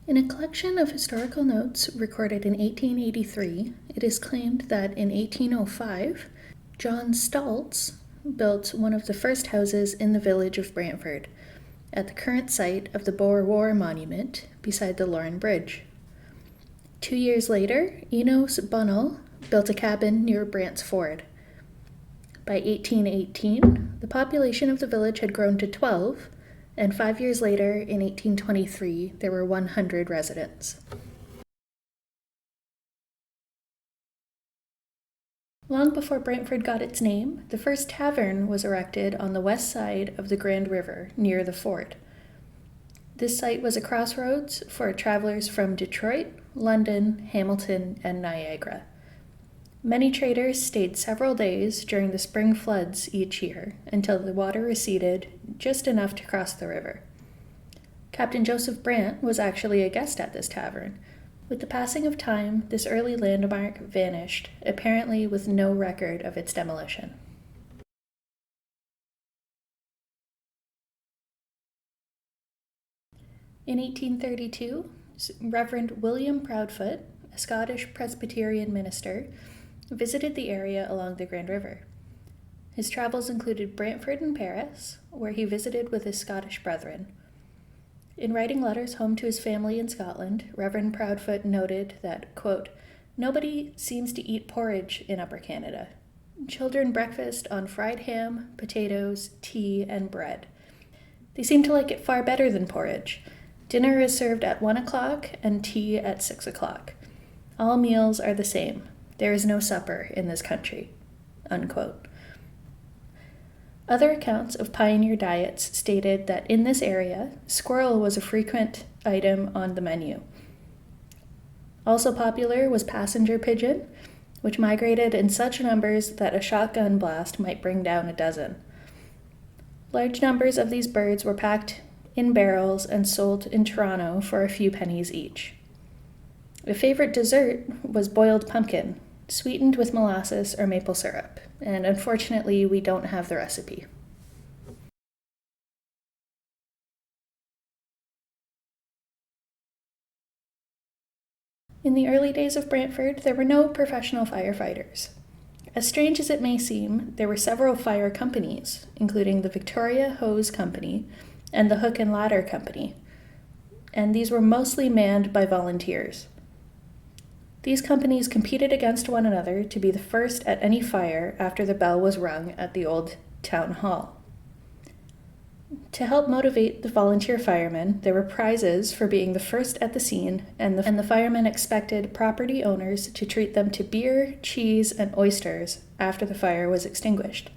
In a collection of historical notes recorded in 1883, it is claimed that in 1805, John Staltz built one of the first houses in the village of Brantford, at the current site of the Boer War Monument beside the Lorne Bridge. 2 years later, Enos Bunnell built a cabin near Brant's Ford. By 1818, the population of the village had grown to 12, and 5 years later, in 1823, there were 100 residents. Long before Brantford got its name, the First Tavern was erected on the west side of the Grand River, near the fort. This site was a crossroads for travelers from Detroit, London, Hamilton, and Niagara. Many traders stayed several days during the spring floods each year until the water receded just enough to cross the river. Captain Joseph Brant was actually a guest at this tavern. With the passing of time, this early landmark vanished, apparently with no record of its demolition. In 1832, Reverend William Proudfoot, a Scottish Presbyterian minister, visited the area along the Grand River. His travels included Brantford and Paris, where he visited with his Scottish brethren. In writing letters home to his family in Scotland, Reverend Proudfoot noted that, quote, "Nobody seems to eat porridge in Upper Canada. Children breakfast on fried ham, potatoes, tea, and bread. They seem to like it far better than porridge. Dinner is served at 1 o'clock and tea at 6 o'clock. All meals are the same. There is no supper in this country," unquote. Other accounts of pioneer diets stated that in this area, squirrel was a frequent item on the menu. Also popular was passenger pigeon, which migrated in such numbers that a shotgun blast might bring down a dozen. Large numbers of these birds were packed in barrels and sold in Toronto for a few pennies each. A favorite dessert was boiled pumpkin, sweetened with molasses or maple syrup, and unfortunately we don't have the recipe. In the early days of Brantford, there were no professional firefighters. As strange as it may seem, there were several fire companies, including the Victoria Hose Company and the Hook and Ladder Company, and these were mostly manned by volunteers. These companies competed against one another to be the first at any fire after the bell was rung at the old town hall. To help motivate the volunteer firemen, there were prizes for being the first at the scene, and the firemen expected property owners to treat them to beer, cheese, and oysters after the fire was extinguished.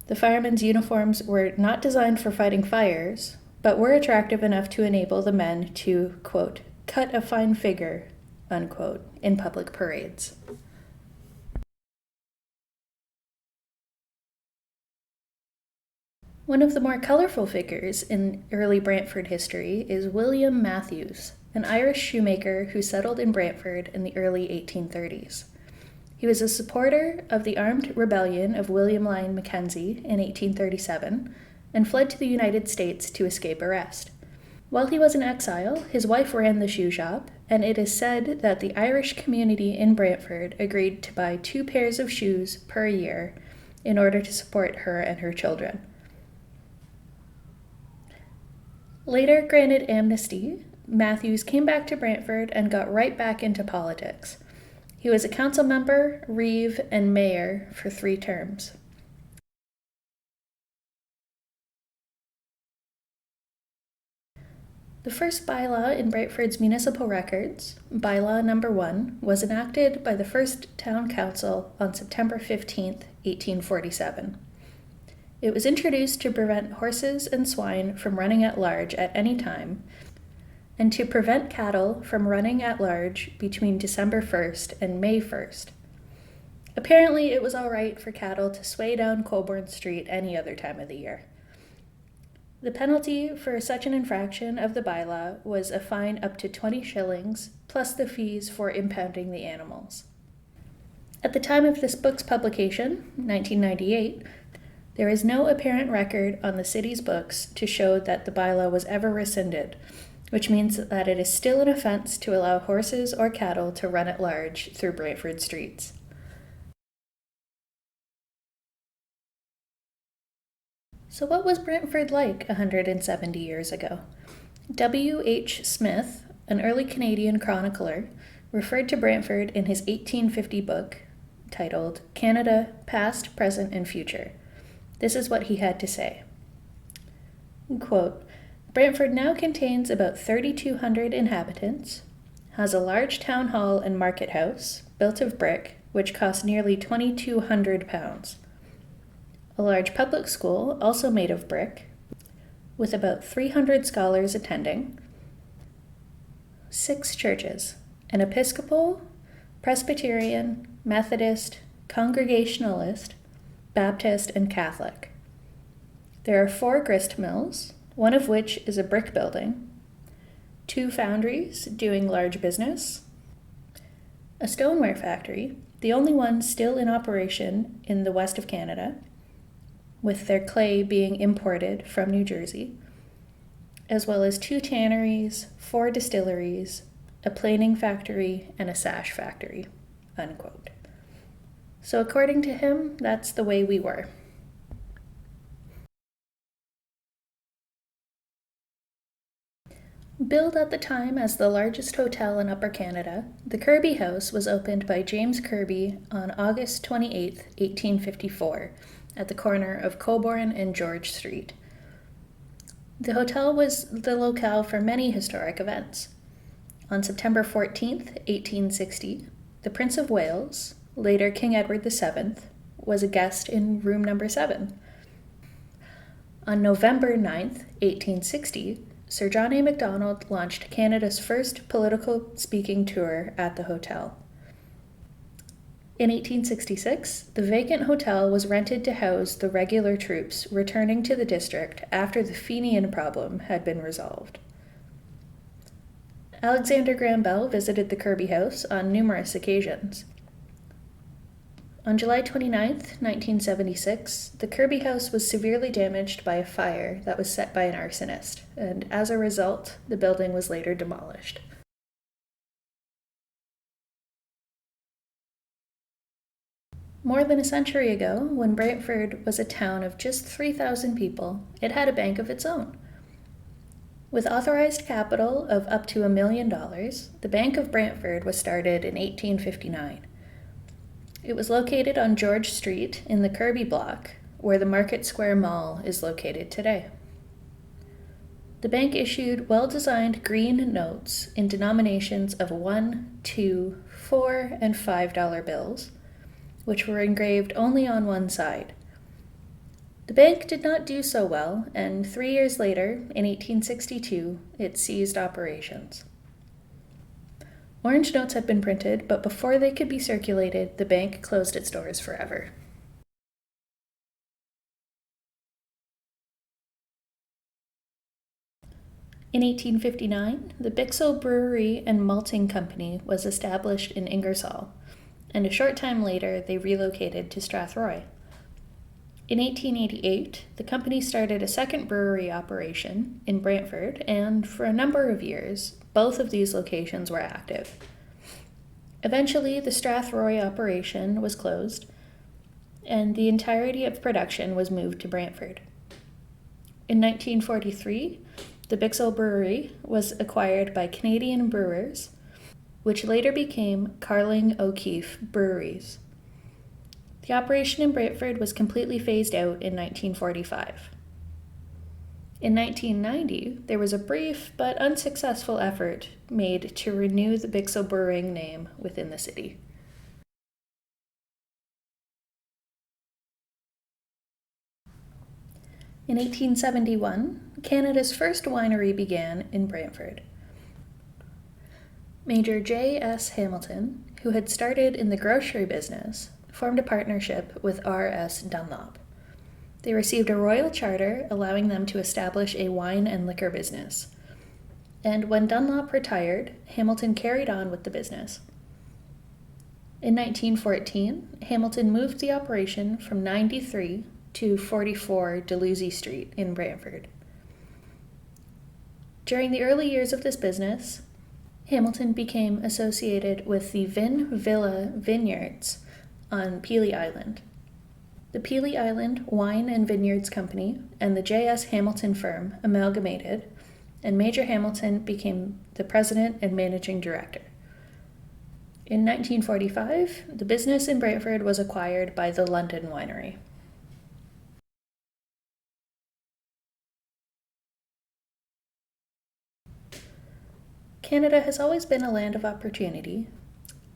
The firemen's uniforms were not designed for fighting fires, but were attractive enough to enable the men to, quote, "cut a fine figure," unquote, in public parades. One of the more colorful figures in early Brantford history is William Matthews, an Irish shoemaker who settled in Brantford in the early 1830s. He was a supporter of the armed rebellion of William Lyon Mackenzie in 1837 and fled to the United States to escape arrest. While he was in exile, his wife ran the shoe shop, and it is said that the Irish community in Brantford agreed to buy 2 pairs of shoes per year in order to support her and her children. Later granted amnesty, Matthews came back to Brantford and got right back into politics. He was a council member, reeve, and mayor for 3 terms. The first bylaw in Brantford's municipal records, Bylaw No. 1, was enacted by the first town council on September 15, 1847. It was introduced to prevent horses and swine from running at large at any time, and to prevent cattle from running at large between December 1st and May 1st. Apparently, it was all right for cattle to sway down Colborne Street any other time of the year. The penalty for such an infraction of the bylaw was a fine up to 20 shillings, plus the fees for impounding the animals. At the time of this book's publication, 1998, there is no apparent record on the city's books to show that the bylaw was ever rescinded, which means that it is still an offense to allow horses or cattle to run at large through Brantford streets. So what was Brantford like 170 years ago? W.H. Smith, an early Canadian chronicler, referred to Brantford in his 1850 book titled Canada, Past, Present, and Future. This is what he had to say. Quote, Brantford now contains about 3,200 inhabitants, has a large town hall and market house, built of brick, which cost nearly £2,200. A large public school, also made of brick, with about 300 scholars attending, 6 churches, an Episcopal, Presbyterian, Methodist, Congregationalist, Baptist, and Catholic. There are 4 grist mills, one of which is a brick building, 2 foundries doing large business, a stoneware factory, the only one still in operation in the west of Canada, with their clay being imported from New Jersey, as well as 2 tanneries, 4 distilleries, a planing factory, and a sash factory, unquote. So according to him, that's the way we were. Billed at the time as the largest hotel in Upper Canada, the Kirby House was opened by James Kirby on August 28, 1854, at the corner of Cobourn and George Street. The hotel was the locale for many historic events. On September 14, 1860, the Prince of Wales, later King Edward VII, was a guest in room number 7. On November 9, 1860, Sir John A. Macdonald launched Canada's first political speaking tour at the hotel. In 1866, the vacant hotel was rented to house the regular troops returning to the district after the Fenian problem had been resolved. Alexander Graham Bell visited the Kirby House on numerous occasions. On July 29, 1976, the Kirby House was severely damaged by a fire that was set by an arsonist, and as a result, the building was later demolished. More than a century ago, when Brantford was a town of just 3,000 people, it had a bank of its own. With authorized capital of up to $1 million, the Bank of Brantford was started in 1859. It was located on George Street in the Kirby block, where the Market Square Mall is located today. The bank issued well-designed green notes in denominations of $1, $2, $4, and $5 bills, which were engraved only on one side. The bank did not do so well, and 3 years later, in 1862, it ceased operations. Orange notes had been printed, but before they could be circulated, the bank closed its doors forever. In 1859, the Bixel Brewery and Malting Company was established in Ingersoll, and a short time later they relocated to Strathroy. In 1888, the company started a second brewery operation in Brantford, and for a number of years, both of these locations were active. Eventually, the Strathroy operation was closed, and the entirety of production was moved to Brantford. In 1943, the Bixel Brewery was acquired by Canadian Brewers, which later became Carling O'Keefe Breweries. The operation in Brantford was completely phased out in 1945. In 1990, there was a brief but unsuccessful effort made to renew the Bixel Brewing name within the city. In 1871, Canada's first winery began in Brantford. Major J.S. Hamilton, who had started in the grocery business, formed a partnership with R.S. Dunlop. They received a royal charter allowing them to establish a wine and liquor business. And when Dunlop retired, Hamilton carried on with the business. In 1914, Hamilton moved the operation from 93 to 44 Dalhousie Street in Brantford. During the early years of this business, Hamilton became associated with the Vin Villa Vineyards on Pelee Island. The Pelee Island Wine and Vineyards Company and the J.S. Hamilton firm amalgamated, and Major Hamilton became the president and managing director. In 1945, the business in Brantford was acquired by the London Winery. Canada has always been a land of opportunity,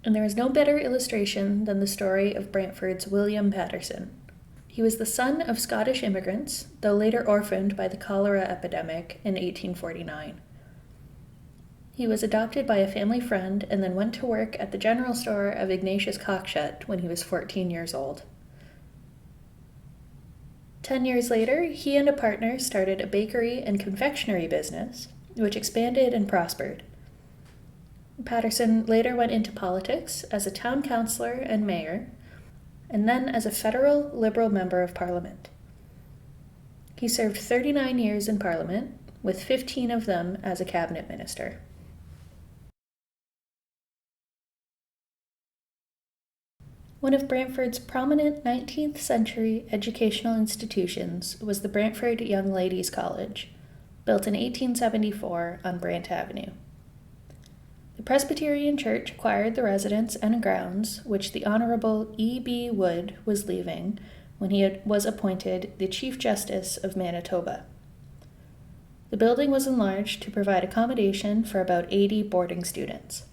and there is no better illustration than the story of Brantford's William Paterson. He was the son of Scottish immigrants, though later orphaned by the cholera epidemic in 1849. He was adopted by a family friend and then went to work at the general store of Ignatius Cockshut when he was 14 years old. 10 years later, he and a partner started a bakery and confectionery business, which expanded and prospered. Paterson later went into politics as a town councillor and mayor, and then as a federal Liberal member of Parliament. He served 39 years in Parliament, with 15 of them as a cabinet minister. One of Brantford's prominent 19th century educational institutions was the Brantford Young Ladies' College, built in 1874 on Brant Avenue. The Presbyterian Church acquired the residence and grounds which the Honorable E.B. Wood was leaving when he was appointed the Chief Justice of Manitoba. The building was enlarged to provide accommodation for about 80 boarding students.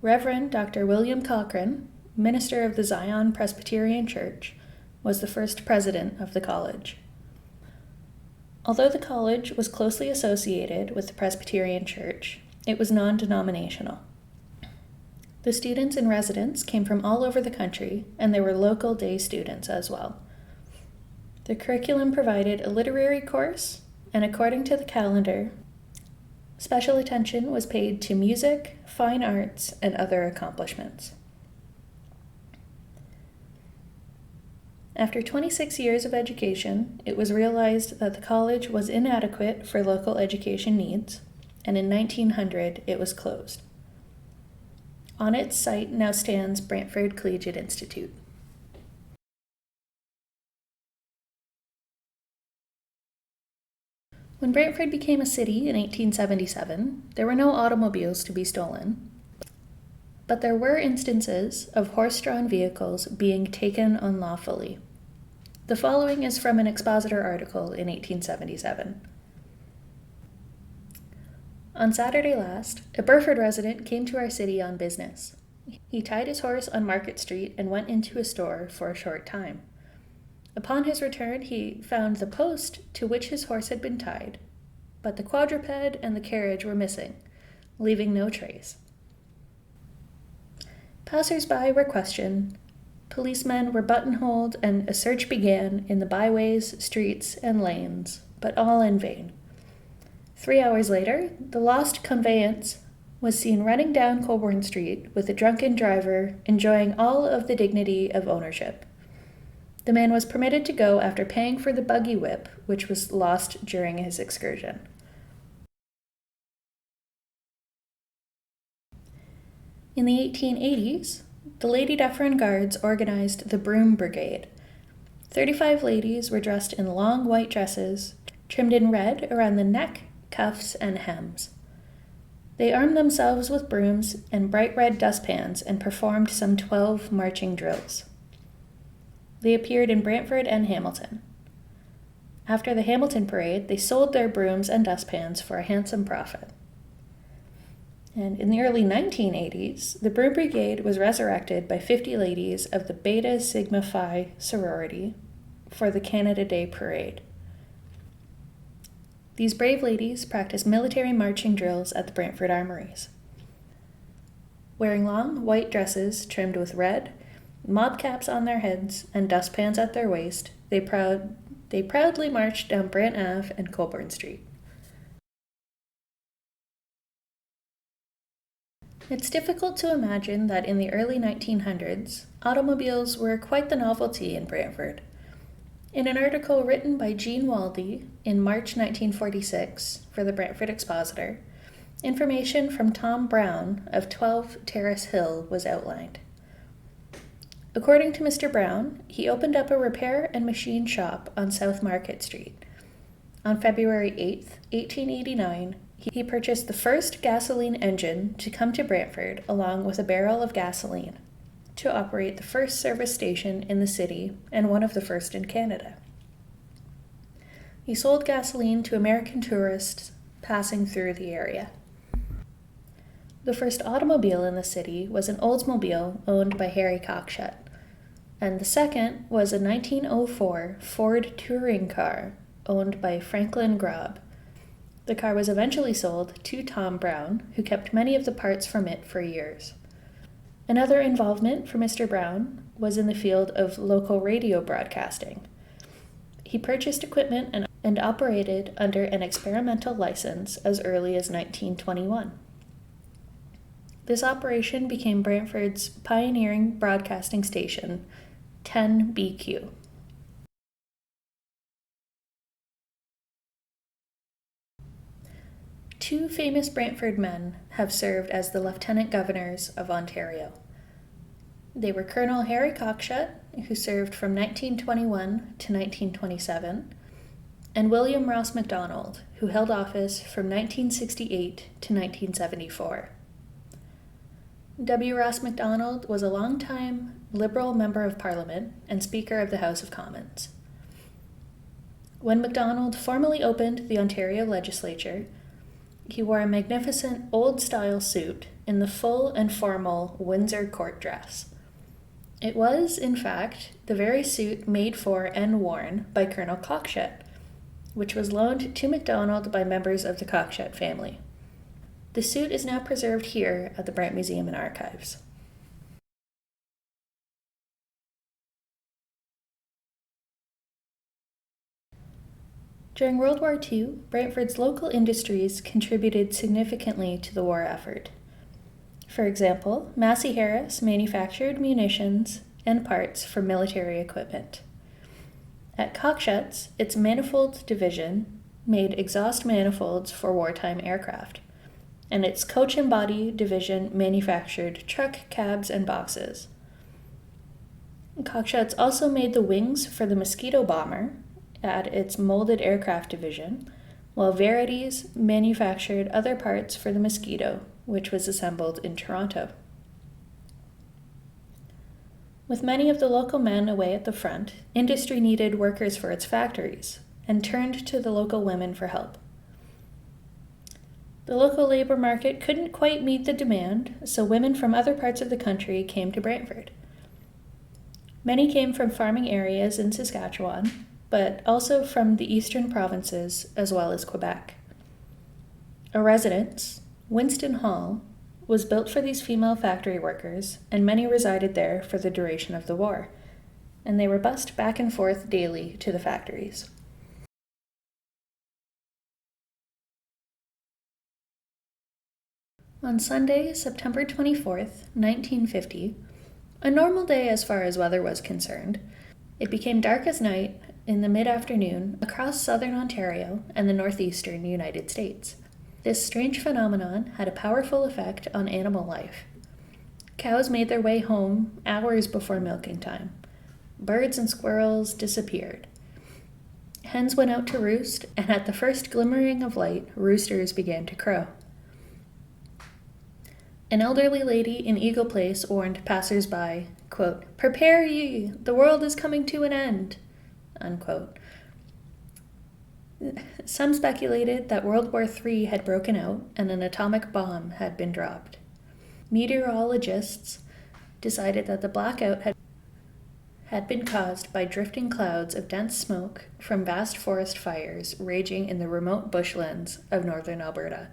Reverend Dr. William Cochrane, minister of the Zion Presbyterian Church, was the first president of the college. Although the college was closely associated with the Presbyterian Church, it was non-denominational. The students in residence came from all over the country, and there were local day students as well. The curriculum provided a literary course, and according to the calendar, special attention was paid to music, fine arts, and other accomplishments. After 26 years of education, it was realized that the college was inadequate for local education needs, and in 1900 it was closed. On its site now stands Brantford Collegiate Institute. When Brantford became a city in 1877, there were no automobiles to be stolen, but there were instances of horse-drawn vehicles being taken unlawfully. The following is from an Expositor article in 1877. On Saturday last, a Burford resident came to our city on business. He tied his horse on Market Street and went into a store for a short time. Upon his return, he found the post to which his horse had been tied, but the quadruped and the carriage were missing, leaving no trace. Passers-by were questioned, policemen were buttonholed, and a search began in the byways, streets, and lanes, but all in vain. 3 hours later, the lost conveyance was seen running down Colborne Street with a drunken driver enjoying all of the dignity of ownership. The man was permitted to go after paying for the buggy whip, which was lost during his excursion. In the 1880s, the Lady Dufferin Guards organized the Broom Brigade. 35 ladies were dressed in long white dresses, trimmed in red around the neck, cuffs, and hems. They armed themselves with brooms and bright red dustpans and performed some 12 marching drills. They appeared in Brantford and Hamilton. After the Hamilton parade, they sold their brooms and dustpans for a handsome profit. And in the early 1980s, the Broom Brigade was resurrected by 50 ladies of the Beta Sigma Phi sorority for the Canada Day parade. These brave ladies practiced military marching drills at the Brantford armories. Wearing long white dresses trimmed with red, mob caps on their heads, and dustpans at their waist, they proudly marched down Brant Ave and Colborne Street. It's difficult to imagine that in the early 1900s, automobiles were quite the novelty in Brantford. In an article written by Jean Waldy in March 1946 for the Brantford Expositor, information from Tom Brown of 12 Terrace Hill was outlined. According to Mr. Brown, he opened up a repair and machine shop on South Market Street. On February 8, 1889, he purchased the first gasoline engine to come to Brantford along with a barrel of gasoline to operate the first service station in the city and one of the first in Canada. He sold gasoline to American tourists passing through the area. The first automobile in the city was an Oldsmobile owned by Harry Cockshut, and the second was a 1904 Ford touring car owned by Franklin Grobb. The car was eventually sold to Tom Brown, who kept many of the parts from it for years. Another involvement for Mr. Brown was in the field of local radio broadcasting. He purchased equipment and operated under an experimental license as early as 1921. This operation became Brantford's pioneering broadcasting station, 10BQ. Two famous Brantford men have served as the Lieutenant Governors of Ontario. They were Colonel Harry Cockshut, who served from 1921 to 1927, and William Ross MacDonald, who held office from 1968 to 1974. W. Ross MacDonald was a long-time Liberal Member of Parliament and Speaker of the House of Commons. When MacDonald formally opened the Ontario legislature, he wore a magnificent old-style suit in the full and formal Windsor court dress. It was, in fact, the very suit made for and worn by Colonel Cockshut, which was loaned to MacDonald by members of the Cockshut family. The suit is now preserved here at the Brant Museum and Archives. During World War II, Brantford's local industries contributed significantly to the war effort. For example, Massey Harris manufactured munitions and parts for military equipment. At Cockshut's, its manifold division made exhaust manifolds for wartime aircraft, and its coach and body division manufactured truck cabs and boxes. Cockshut's also made the wings for the Mosquito bomber at its molded aircraft division, while Verities manufactured other parts for the Mosquito, which was assembled in Toronto. With many of the local men away at the front, industry needed workers for its factories and turned to the local women for help. The local labor market couldn't quite meet the demand, so women from other parts of the country came to Brantford. Many came from farming areas in Saskatchewan, but also from the eastern provinces as well as Quebec. A residence, Winston Hall, was built for these female factory workers, and many resided there for the duration of the war, and they were bused back and forth daily to the factories. On Sunday, September 24th, 1950, a normal day as far as weather was concerned, it became dark as night in the mid-afternoon across southern Ontario and the northeastern United States. This strange phenomenon had a powerful effect on animal life. Cows made their way home hours before milking time. Birds and squirrels disappeared. Hens went out to roost, and at the first glimmering of light, roosters began to crow. An elderly lady in Eagle Place warned passers-by, quote, "Prepare ye! The world is coming to an end!" Unquote. Some speculated that World War III had broken out and an atomic bomb had been dropped. Meteorologists decided that the blackout had been caused by drifting clouds of dense smoke from vast forest fires raging in the remote bushlands of northern Alberta.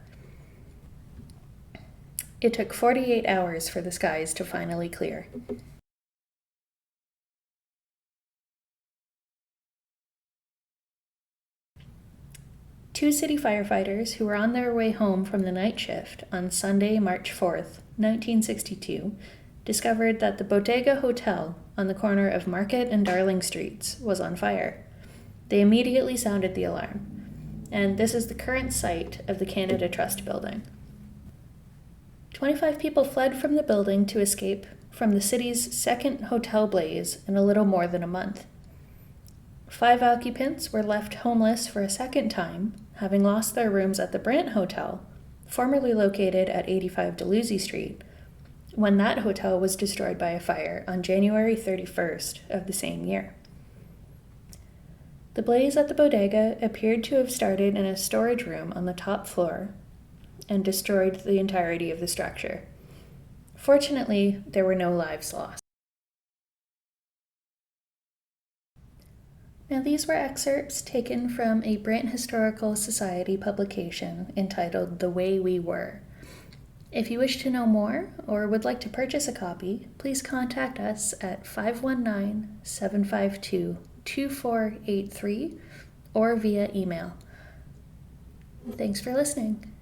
It took 48 hours for the skies to finally clear. Two city firefighters who were on their way home from the night shift on Sunday, March 4th, 1962, discovered that the Botega Hotel on the corner of Market and Darling Streets was on fire. They immediately sounded the alarm, and this is the current site of the Canada Trust building. 25 people fled from the building to escape from the city's second hotel blaze in a little more than a month. 5 occupants were left homeless for a second time, having lost their rooms at the Brant Hotel, formerly located at 85 Dalhousie Street, when that hotel was destroyed by a fire on January 31st of the same year. The blaze at the bodega appeared to have started in a storage room on the top floor and destroyed the entirety of the structure. Fortunately, there were no lives lost. Now, these were excerpts taken from a Brant Historical Society publication entitled The Way We Were. If you wish to know more or would like to purchase a copy, please contact us at 519-752-2483 or via email. Thanks for listening.